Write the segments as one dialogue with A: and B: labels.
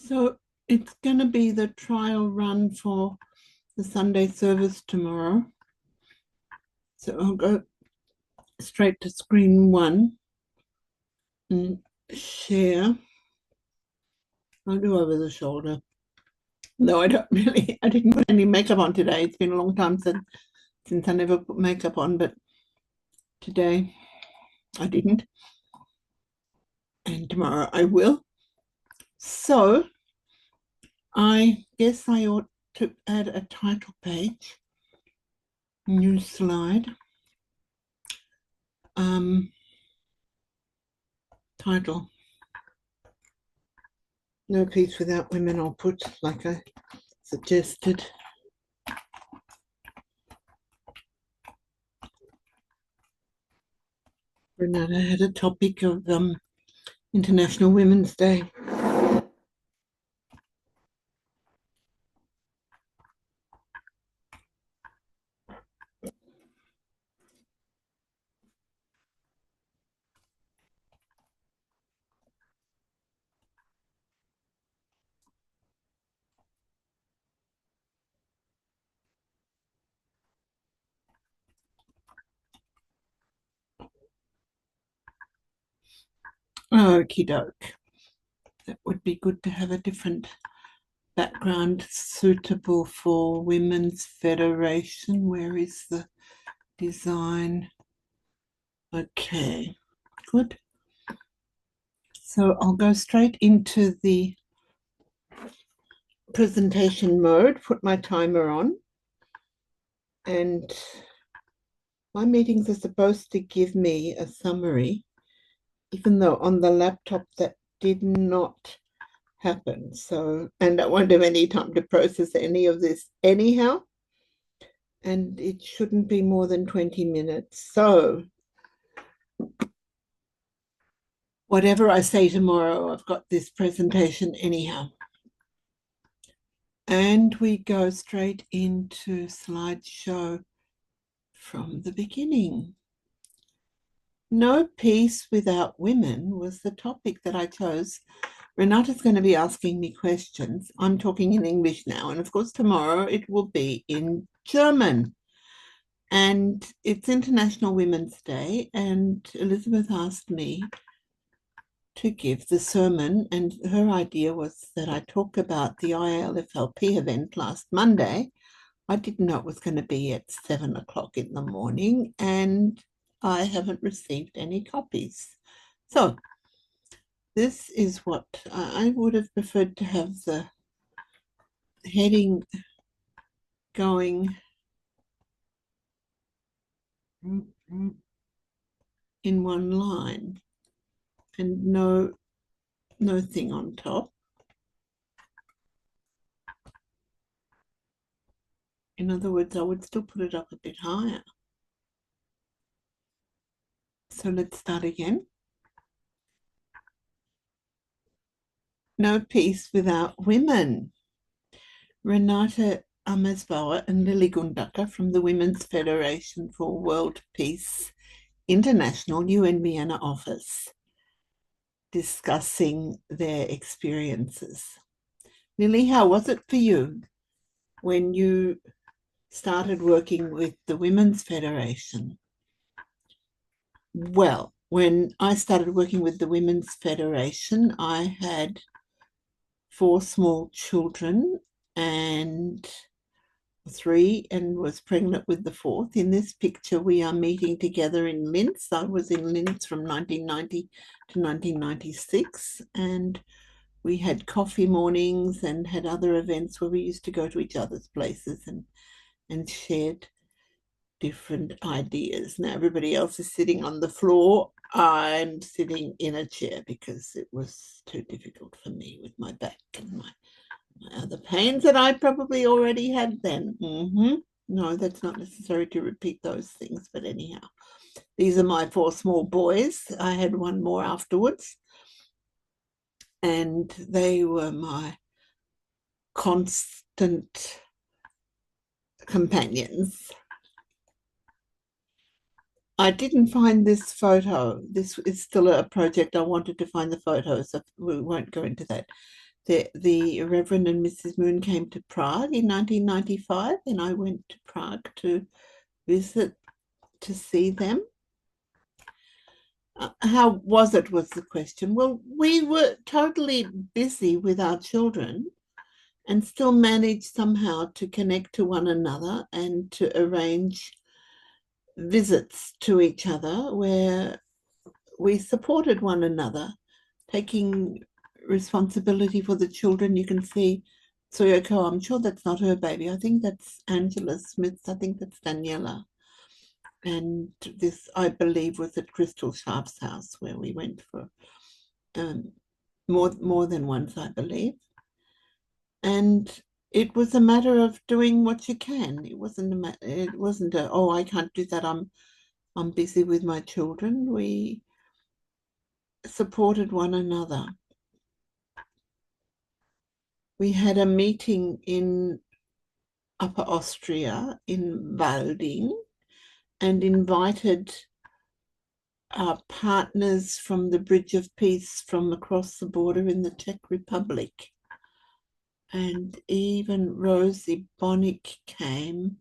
A: So it's going to be the trial run for the Sunday service tomorrow. So I'll go straight to screen one and share. I'll do over the shoulder. No, I didn't put any makeup on today. It's been a long time since I never put makeup on, but today I didn't. And tomorrow I will. So I guess I ought to add a title page, new slide. Title. No peace without women, I'll put like I suggested. Renata had a topic of International Women's Day. Okie doke. That would be good to have a different background suitable for Women's Federation. Where is the design? Okay, good. So I'll go straight into the presentation mode, put my timer on, and my meetings are supposed to give me a summary, even though on the laptop that did not happen. So, and I won't have any time to process any of this anyhow. And it shouldn't be more than 20 minutes. So, whatever I say tomorrow, I've got this presentation anyhow. And we go straight into slideshow from the beginning. No peace without women was the topic that I chose. Renata's going to be asking me questions. I'm talking in English now, and of course tomorrow it will be in German. And it's International Women's Day, and Elizabeth asked me to give the sermon, and her idea was that I talk about the ILFLP event last Monday. I didn't know it was going to be at 7 o'clock in the morning, and I haven't received any copies. So this is what I would have preferred to have the heading going in one line and no thing on top. In other words, I would still put it up a bit higher. So let's start again. No peace without women. Renata Amesbauer and Lily Gundacker from the Women's Federation for World Peace International UN Vienna office discussing their experiences. Lily, how was it for you when you started working with the Women's Federation? Well, when I started working with the Women's Federation, I had 4 small children and 3 and was pregnant with the 4th. In this picture, we are meeting together in Linz. I was in Linz from 1990 to 1996, and we had coffee mornings and had other events where we used to go to each other's places and shared different ideas. Now everybody else is sitting on the floor. I'm sitting in a chair because it was too difficult for me with my back and my other pains that I probably already had then. No, that's not necessary to repeat those things, but anyhow, these are my 4 small boys. I had one more afterwards, and they were my constant companions. I didn't find this photo. This is still a project. I wanted to find the photo, so we won't go into that. the Reverend and Mrs. Moon came to Prague in 1995, and I went to Prague to visit to see them. How was it, was the question. Well, we were totally busy with our children and still managed somehow to connect to one another and to arrange visits to each other where we supported one another, taking responsibility for the children. You can see Tsuyoko, I'm sure that's not her baby. I think that's Angela Smith. I think that's Daniela. And this, I believe, was at Crystal Sharp's house where we went for more than once, I believe. And it was a matter of doing what you can. It wasn't a, oh, I can't do that. I'm busy with my children. We supported one another. We had a meeting in Upper Austria in Walding and invited our partners from the Bridge of Peace from across the border in the Czech Republic. And even Rosie Bonnick came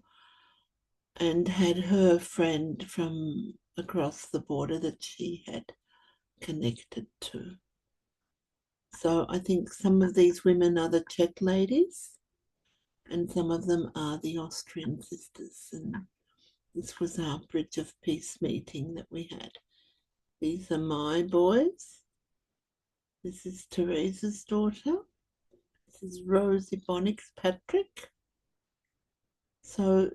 A: and had her friend from across the border that she had connected to. So I think some of these women are the Czech ladies and some of them are the Austrian sisters. And this was our Bridge of Peace meeting that we had. These are my boys. This is Teresa's daughter. This is Rosie Bonnick's Patrick. So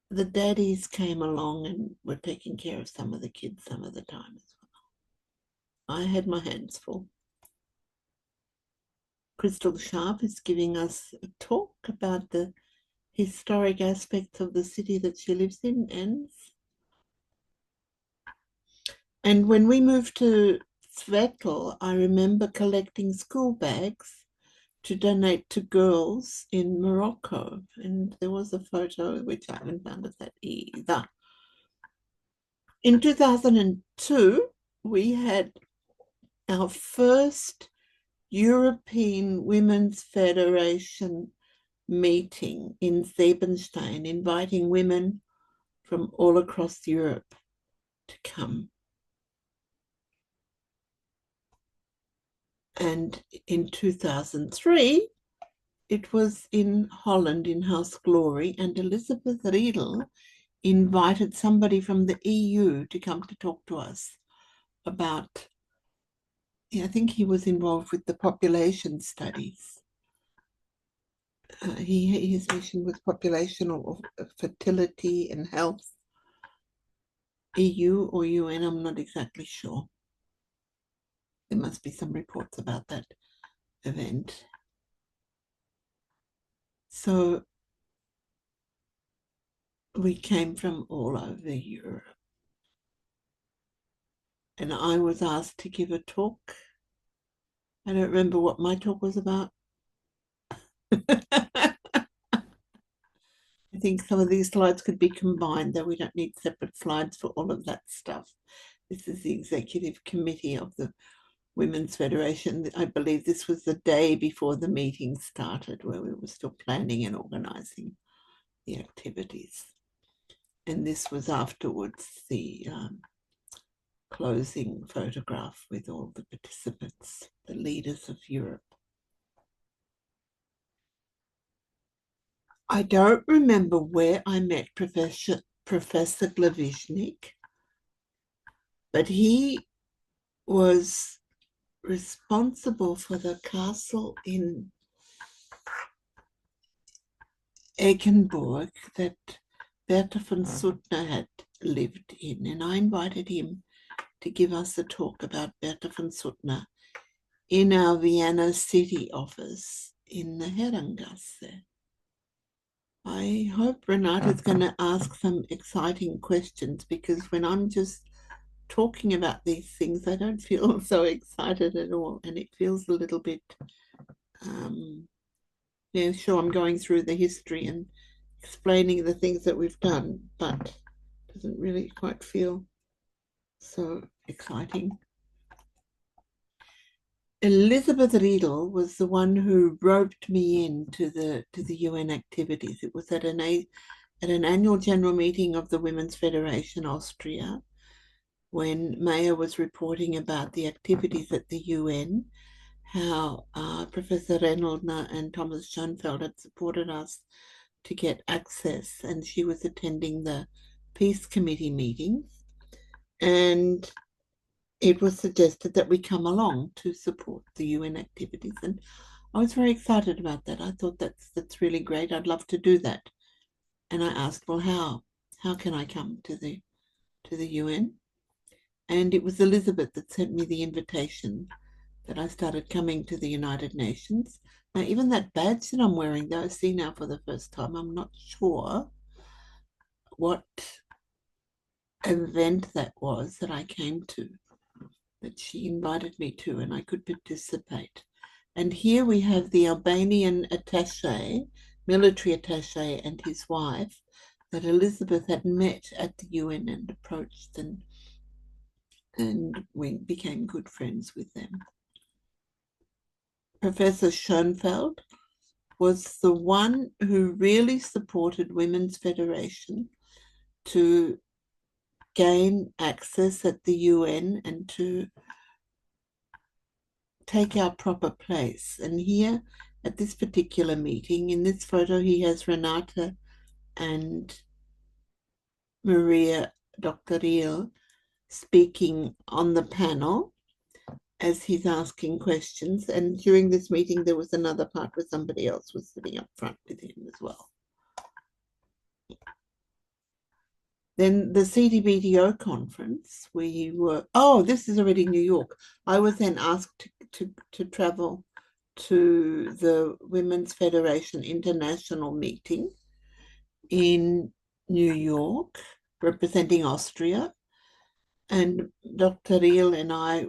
A: the daddies came along and were taking care of some of the kids some of the time as well. I had my hands full. Crystal Sharp is giving us a talk about the historic aspects of the city that she lives in, Enns. And when we moved to Svetel, I remember collecting school bags to donate to girls in Morocco. And there was a photo, which I haven't found of that either. In 2002, we had our first European Women's Federation meeting in Siebenstein, inviting women from all across Europe to come. And in 2003, it was in Holland, in House Glory, and Elizabeth Riedel invited somebody from the EU to come to talk to us about, I think he was involved with the population studies. His mission was populational fertility and health. EU or UN, I'm not exactly sure. There must be some reports about that event. So we came from all over Europe. And I was asked to give a talk. I don't remember what my talk was about. I think some of these slides could be combined, though we don't need separate slides for all of that stuff. This is the executive committee of the Women's Federation. I believe this was the day before the meeting started, where we were still planning and organizing the activities. And this was afterwards the closing photograph with all the participants, the leaders of Europe. I don't remember where I met Professor Glavishnik, but he was responsible for the castle in Eggenburg that Bertha von Suttner had lived in, and I invited him to give us a talk about Bertha von Suttner in our Vienna city office in the Herrengasse. I hope Renate is going to ask some exciting questions, because when I'm just talking about these things, I don't feel so excited at all, and it feels a little bit, yeah, sure, I'm going through the history and explaining the things that we've done, but it doesn't really quite feel so exciting. Elizabeth Riedel was the one who roped me into the UN activities. It was at an annual general meeting of the Women's Federation Austria, when Maya was reporting about the activities at the UN, how Professor Reynoldner and Thomas Schoenfeld had supported us to get access, and she was attending the Peace Committee meetings, and it was suggested that we come along to support the UN activities, and I was very excited about that. I thought that's really great. I'd love to do that. And I asked, well, how can I come to the UN? And it was Elizabeth that sent me the invitation that I started coming to the United Nations. Now, even that badge that I'm wearing, that I see now for the first time, I'm not sure what event that was that I came to, that she invited me to, and I could participate. And here we have the Albanian attaché, military attaché, and his wife that Elizabeth had met at the UN and approached, and we became good friends with them. Professor Schoenfeld was the one who really supported Women's Federation to gain access at the UN and to take our proper place. And here at this particular meeting, in this photo, he has Renata and Maria Doctoriel speaking on the panel as he's asking questions. And during this meeting, there was another part where somebody else was sitting up front with him as well. Then the CDBDO conference, we were, this is already New York. I was then asked to travel to the Women's Federation International meeting in New York, representing Austria. And Dr. Riel and I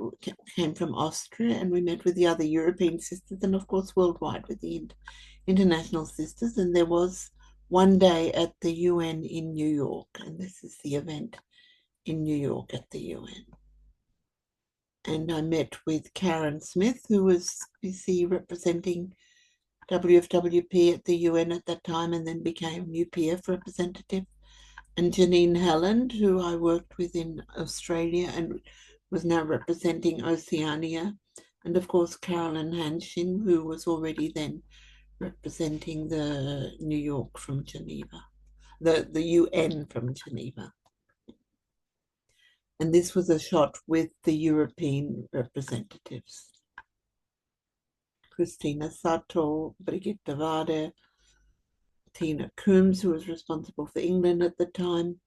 A: came from Austria, and we met with the other European sisters, and of course worldwide with the international sisters. And there was one day at the UN in New York, and this is the event in New York at the UN. And I met with Karen Smith, who was busy representing WFWP at the UN at that time, and then became UPF representative, and Janine Helland, who I worked with in Australia and was now representing Oceania, and of course Carolyn Hanshin, who was already then representing the New York from Geneva, the UN from Geneva. And this was a shot with the European representatives. Christina Sato, Brigitte Wade, Tina Coombs, who was responsible for England at the time,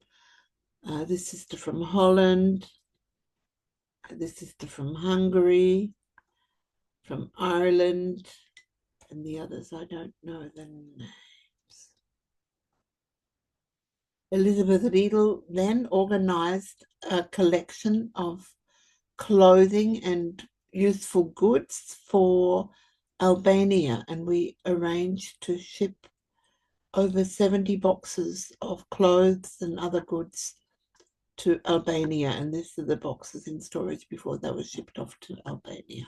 A: this sister from Holland, this sister from Hungary, from Ireland, and the others I don't know the names. Elizabeth Riedel then organized a collection of clothing and useful goods for Albania, and we arranged to ship over 70 boxes of clothes and other goods to Albania, and these are the boxes in storage before they were shipped off to Albania.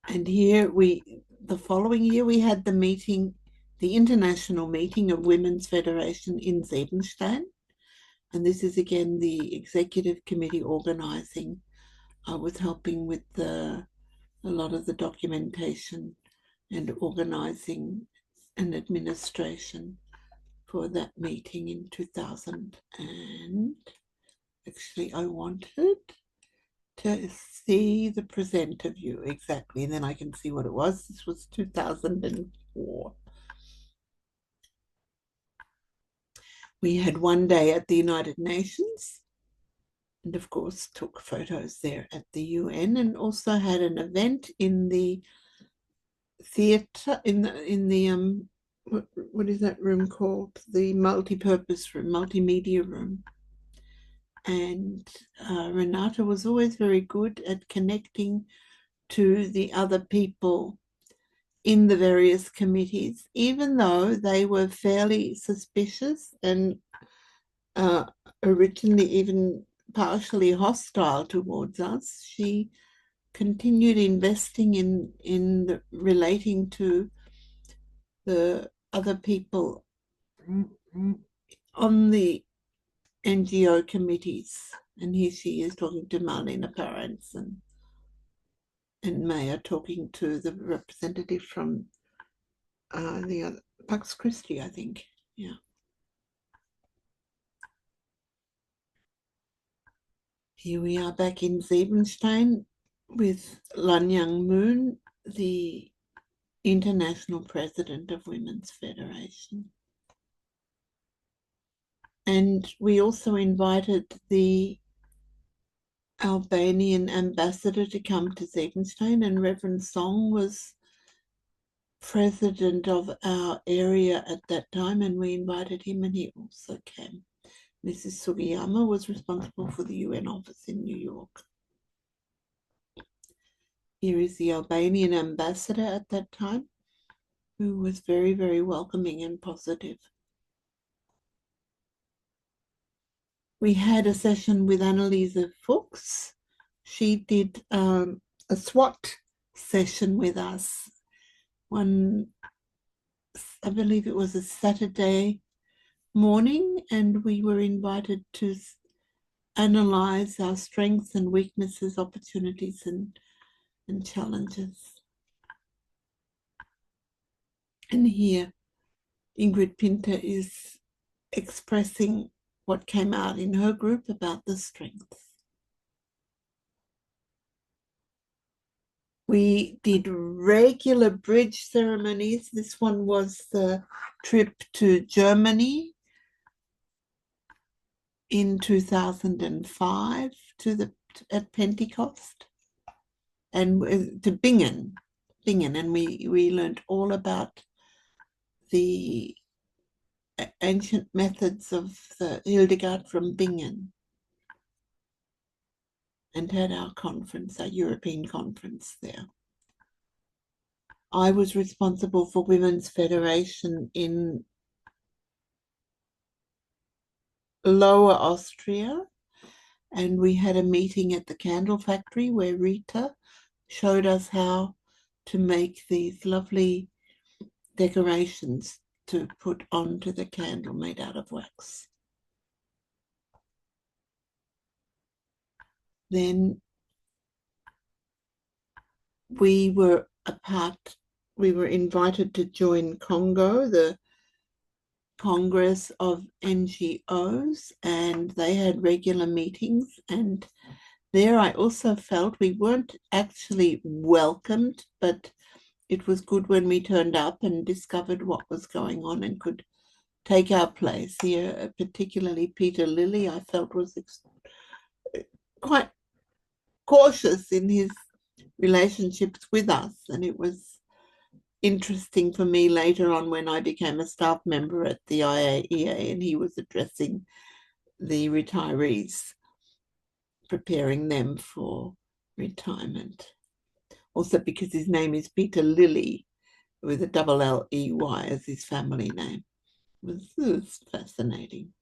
A: And here the following year we had the meeting, the international meeting of Women's Federation in Siebenstein, and this is again the executive committee organizing. I was helping with a lot of the documentation and organizing and administration for that meeting in 2000. And actually I wanted to see the presenter view exactly, and then I can see what it was. This was 2004. We had one day at the United Nations, and of course took photos there at the UN, and also had an event in the theatre, in the what is that room called? The multi-purpose room, multimedia room. And Renata was always very good at connecting to the other people in the various committees, even though they were fairly suspicious and originally even partially hostile towards us, she continued investing in relating to the other people on the NGO committees. And here she is talking to Marlene Parents and Maya talking to the representative from the other, Pax Christi, I think. Yeah. Here we are back in Siebenstein with Lan Young Moon, the international president of Women's Federation. And we also invited the Albanian ambassador to come to Siebenstein, and Reverend Song was president of our area at that time, and we invited him and he also came. Mrs. Sugiyama was responsible for the UN office in New York. Here is the Albanian ambassador at that time, who was very, very welcoming and positive. We had a session with Annalisa Fuchs. She did a SWOT session with us. I believe it was a Saturday morning, and we were invited to analyze our strengths and weaknesses, opportunities and challenges. And here Ingrid Pinter is expressing what came out in her group about the strengths. We did regular bridge ceremonies. This one was the trip to Germany in 2005 at Pentecost, and to Bingen, and we learned all about the ancient methods of the Hildegard from Bingen, and had our conference, our European conference there. I was responsible for Women's Federation in Lower Austria, and we had a meeting at the candle factory where Rita showed us how to make these lovely decorations to put onto the candle made out of wax. Then we were invited to join Congo, the Congress of NGOs, and they had regular meetings, and there I also felt we weren't actually welcomed, but it was good when we turned up and discovered what was going on and could take our place here. Particularly Peter Lilly, I felt was quite cautious in his relationships with us, and it was interesting for me later on when I became a staff member at the IAEA and he was addressing the retirees, preparing them for retirement. Also because his name is Peter Lilly with a double L-E-Y as his family name. It was fascinating.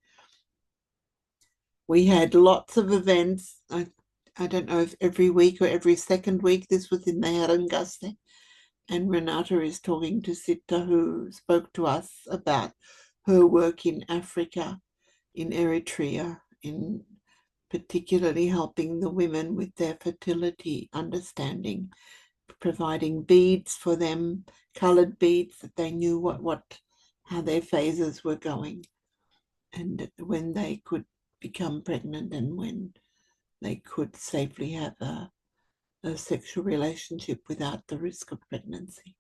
A: We had lots of events. I don't know if every week or every second week. This was in the Herrengasse. And Renata is talking to Sita, who spoke to us about her work in Africa, in Eritrea, in particularly helping the women with their fertility understanding, providing beads for them, colored beads that they knew how their phases were going, and when they could become pregnant and when they could safely have a sexual relationship without the risk of pregnancy.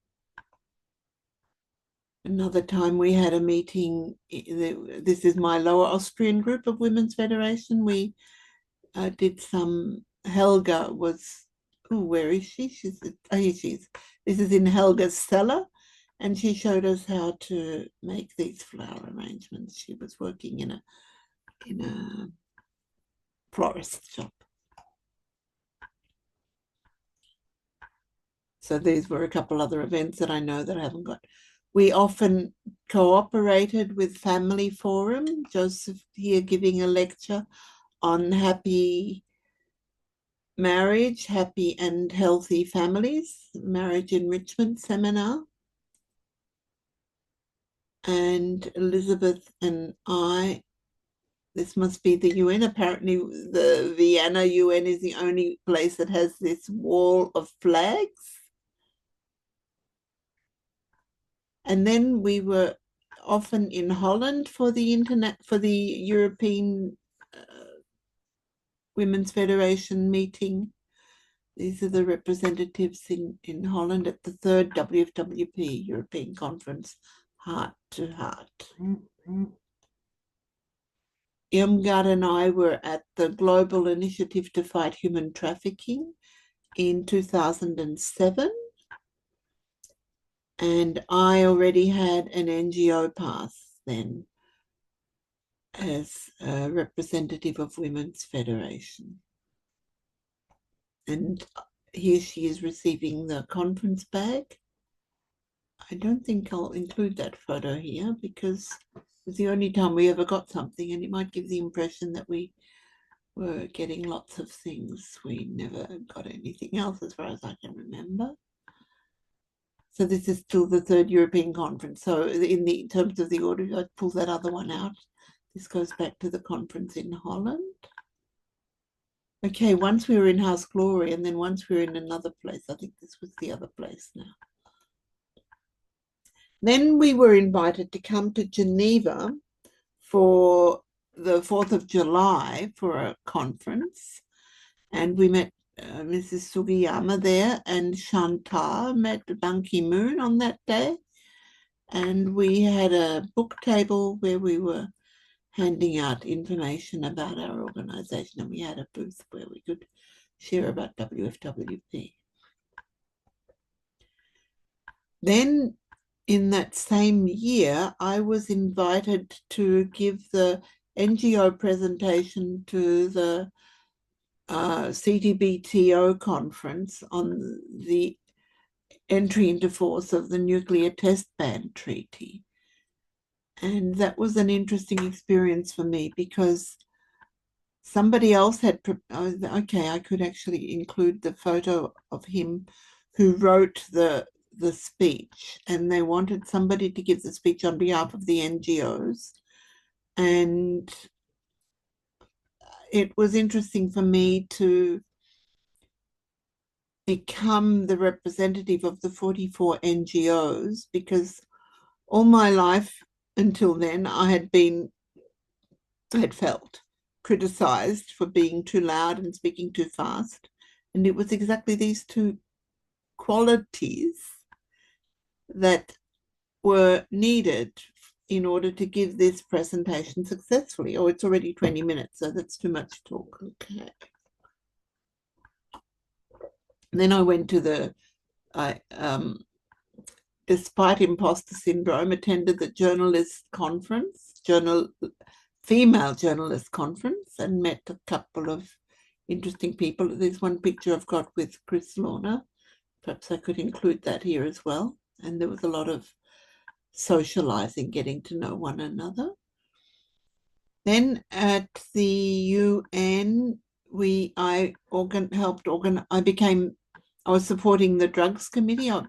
A: Another time we had a meeting, this is my Lower Austrian group of Women's Federation. We did some, Helga was, where is she? Here she is. This is in Helga's cellar, and she showed us how to make these flower arrangements. She was working in a florist shop. So these were a couple other events that I know that I haven't got. We often cooperated with Family Forum, Joseph here giving a lecture on happy marriage, happy and healthy families, marriage enrichment seminar. And Elizabeth and I, this must be the UN. Apparently, the Vienna UN is the only place that has this wall of flags. And then we were often in Holland for the European Women's Federation meeting. These are the representatives in Holland at the third WFWP European Conference, Heart to Heart. Irmgard and I were at the Global Initiative to Fight Human Trafficking in 2007. And I already had an NGO pass then as a representative of Women's Federation. And here she is receiving the conference bag. I don't think I'll include that photo here because it's the only time we ever got something, and it might give the impression that we were getting lots of things. We never got anything else as far as I can remember. So this is still the third European conference. So in terms of the order, I'd pull that other one out. This goes back to the conference in Holland. Okay, once we were in House Glory, and then once we were in another place. I think this was the other place now. Then we were invited to come to Geneva for the 4th of July for a conference. And we met Mrs. Sugiyama there, and Chantal met Ban Ki-moon on that day. And we had a book table where we were handing out information about our organization, and we had a booth where we could share about WFWP. Then in that same year, I was invited to give the NGO presentation to the CTBTO conference on the entry into force of the Nuclear Test Ban Treaty. And that was an interesting experience for me because somebody else had, okay, I could actually include the photo of him who wrote the speech, and they wanted somebody to give the speech on behalf of the NGOs. And it was interesting for me to become the representative of the 44 NGOs because all my life until then I had felt criticized for being too loud and speaking too fast. And it was exactly these two qualities that were needed in order to give this presentation successfully. Oh, it's already 20 minutes, so that's too much talk. Okay. Then I went to the, despite imposter syndrome, attended the journalist conference, female journalist conference, and met a couple of interesting people. There's one picture I've got with Chris Lorna. Perhaps I could include that here as well. And there was a lot of socializing, getting to know one another. Then at the UN, I was supporting the Drugs Committee. I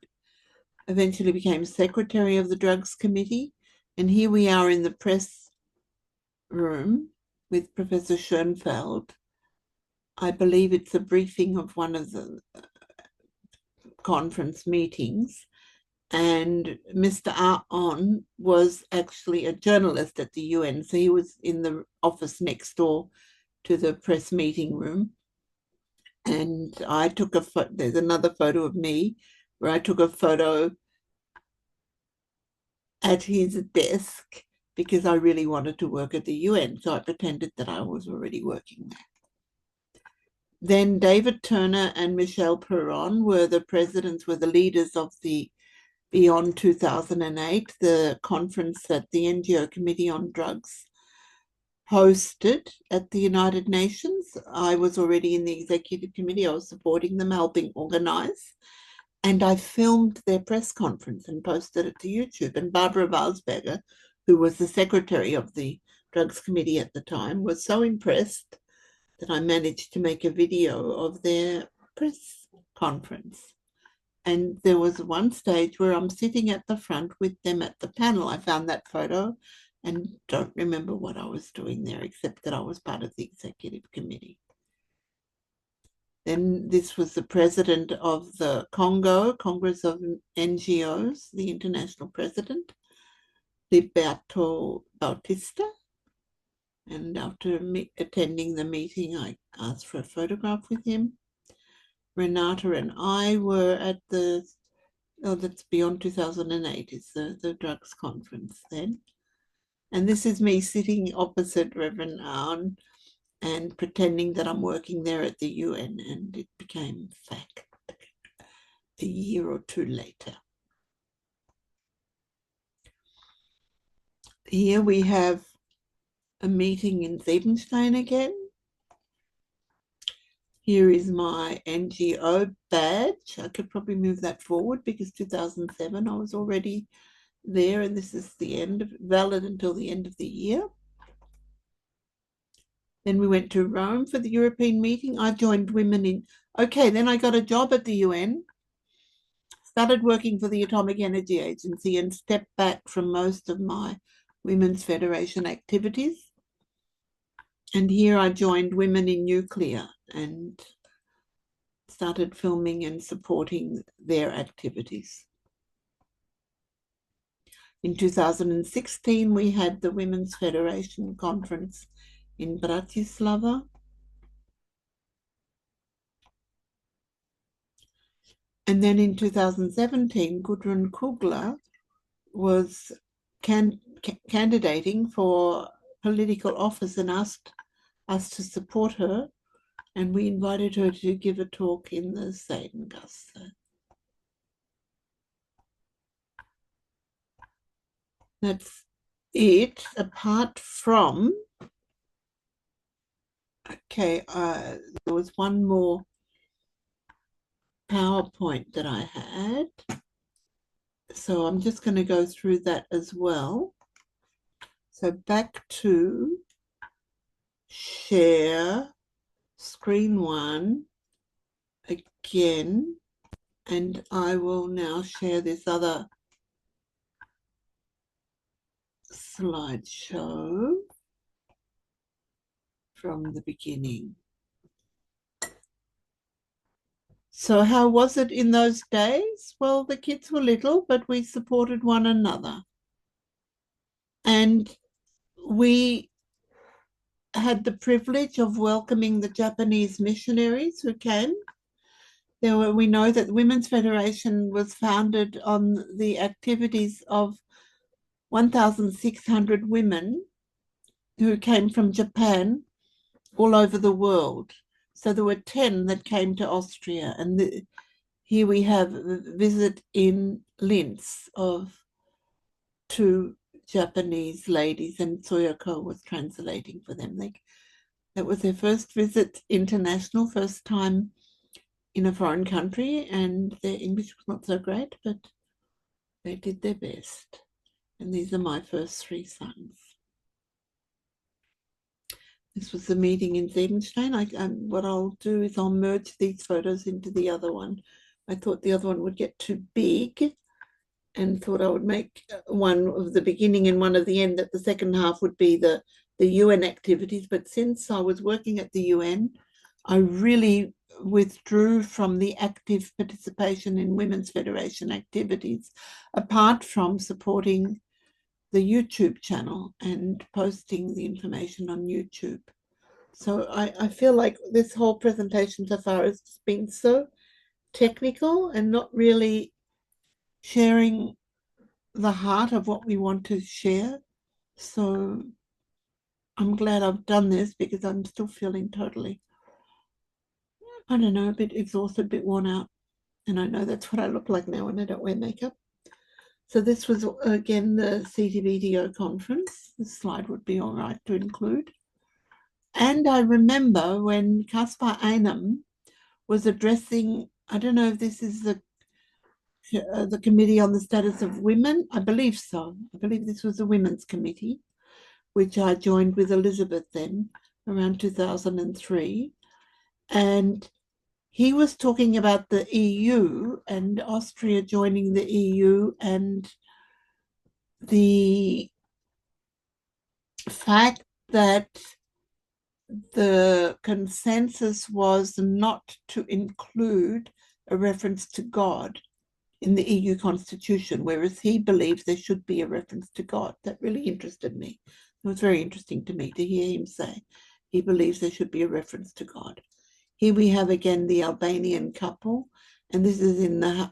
A: eventually became secretary of the Drugs Committee. And here we are in the press room with Professor Schoenfeld. I believe it's a briefing of one of the conference meetings. And Mr. Aon was actually a journalist at the UN. So he was in the office next door to the press meeting room. And I took there's another photo of me where I took a photo at his desk because I really wanted to work at the UN. So I pretended that I was already working there. Then David Turner and Michelle Perron were the leaders of the Beyond 2008, the conference that the NGO Committee on Drugs hosted at the United Nations. I was already in the executive committee. I was supporting them, helping organize. And I filmed their press conference and posted it to YouTube. And Barbara Walsberger, who was the secretary of the Drugs Committee at the time, was so impressed that I managed to make a video of their press conference. And there was one stage where I'm sitting at the front with them at the panel. I found that photo and don't remember what I was doing there, except that I was part of the executive committee. Then this was the president of the Congo, Congress of NGOs, the international president, Liberto Bautista. And after attending the meeting, I asked for a photograph with him. Renata and I were at the, that's beyond 2008, it's the drugs conference then. And this is me sitting opposite Reverend Aoun and pretending that I'm working there at the UN, and it became fact a year or two later. Here we have a meeting in Siebenstein again. Here is my NGO badge. I could probably move that forward because 2007 I was already there, and this is the end of valid until the end of the year. Then we went to Rome for the European meeting. I joined women in, okay, then I got a job at the UN, started working for the Atomic Energy Agency, and stepped back from most of my Women's Federation activities. And here I joined Women in Nuclear and started filming and supporting their activities. In 2016, we had the Women's Federation conference in Bratislava. And then in 2017, Gudrun Kugler was candidating for political office and asked us to support her. And we invited her to give a talk in the Seitengasse. That's it, apart from, okay, there was one more PowerPoint that I had. So I'm just going to go through that as well. So back to share screen one again, and I will now share this other slideshow from the beginning. So how was it in those days? Well, the kids were little, but we supported one another. And we had the privilege of welcoming the Japanese missionaries who came. We know that the Women's Federation was founded on the activities of 1,600 women who came from Japan all over the world. So there were 10 that came to Austria, and here we have a visit in Linz of 2 Japanese ladies, and Soyoko was translating for them. That was their first visit international, first time in a foreign country, and their English was not so great, but they did their best. And these are my first 3 sons. This was the meeting in Siebenstein. What I'll do is I'll merge these photos into the other one. I thought the other one would get too big and thought I would make one of the beginning and one of the end, that the second half would be the UN activities. But since I was working at the UN, I really withdrew from the active participation in Women's Federation activities, apart from supporting the YouTube channel and posting the information on YouTube. So I feel like this whole presentation so far has been so technical and not really sharing the heart of what we want to share. So I'm glad I've done this, because I'm still feeling totally, I don't know, a bit exhausted, a bit worn out. And I know that's what I look like now when I don't wear makeup. So this was, again, the CTBTO conference. This slide would be all right to include. And I remember when Caspar Einem was addressing, I don't know if this is the Committee on the Status of Women. I believe so. I believe this was the Women's Committee, which I joined with Elizabeth then. around 2003. And he was talking about the EU and Austria joining the EU and the fact that the consensus was not to include a reference to God in the EU constitution, whereas he believes there should be a reference to God. That really interested me. It was very interesting to me to hear him say he believes there should be a reference to God. Here we have again the Albanian couple, and this is in the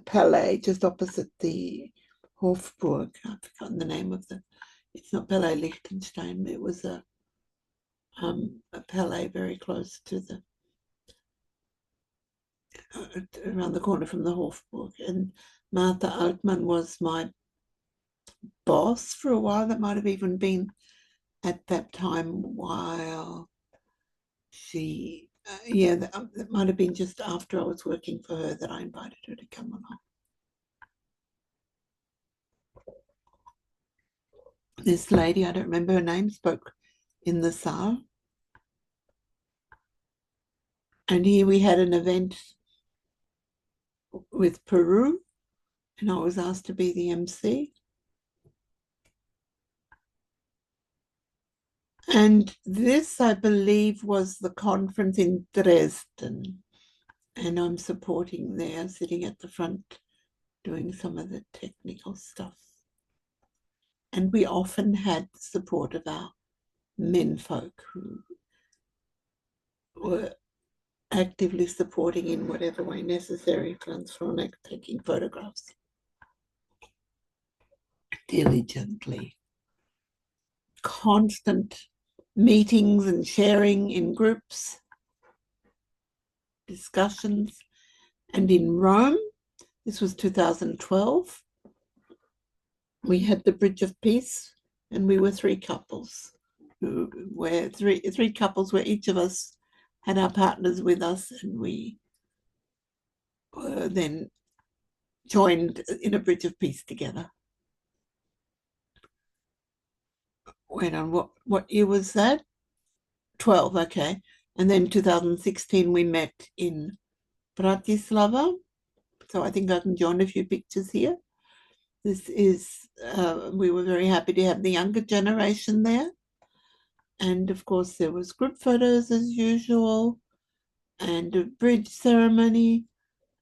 A: Palais, just opposite the Hofburg. I've forgotten the name of it's not Palais Liechtenstein, it was a Palais very close to the around the corner from the Hofburg. And Martha Altmann was my boss for a while. That might have even been at that time while she, that might have been just after I was working for her that I invited her to come along. This lady, I don't remember her name, spoke in the Saal. And here we had an event with Peru, and I was asked to be the MC. And this, I believe, was the conference in Dresden. And I'm supporting there, sitting at the front, doing some of the technical stuff. And we often had the support of our menfolk who were actively supporting in whatever way necessary, Franz Fronek taking photographs diligently. Constant meetings and sharing in groups, discussions. And in Rome, this was 2012, we had the Bridge of Peace, and we were three couples, three couples where each of us had our partners with us, and we were then joined in a Bridge of Peace together. Wait on, what year was that? 12, okay. And then 2016 we met in Bratislava. So I think I can join a few pictures here. This is, we were very happy to have the younger generation there. And of course there was group photos as usual, and a bridge ceremony.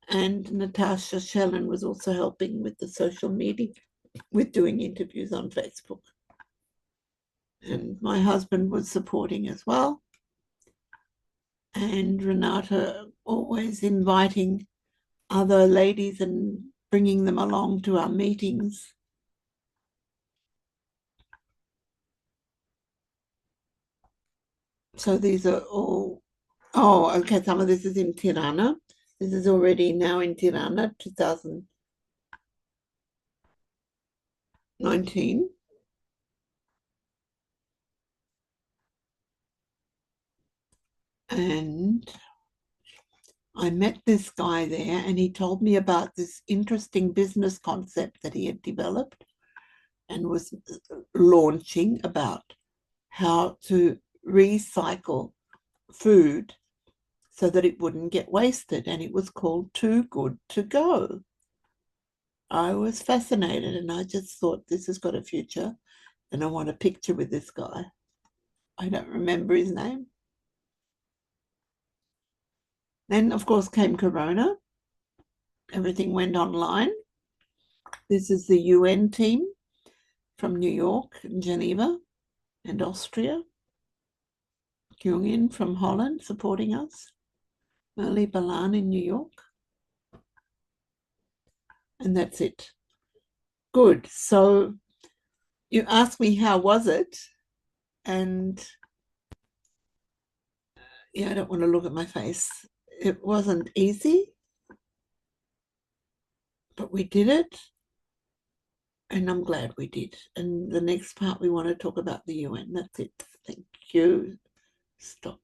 A: And Natasha Shellen was also helping with the social media, with doing interviews on Facebook. And my husband was supporting as well. And Renata always inviting other ladies and bringing them along to our meetings. So these are all, okay, some of this is in Tirana. This is already now in Tirana, 2019. And I met this guy there, and he told me about this interesting business concept that he had developed and was launching about how to recycle food so that it wouldn't get wasted. And it was called Too Good to Go. I was fascinated, and I just thought, this has got a future, and I want a picture with this guy. I don't remember his name. Then, of course, came Corona. Everything went online. This is the UN team from New York and Geneva and Austria. Kyung-in from Holland supporting us. Merle Balan in New York. And that's it. Good. So you asked me how was it? And I don't want to look at my face. It wasn't easy, but we did it. And I'm glad we did. And the next part, we want to talk about the UN. That's it. Thank you. Stop.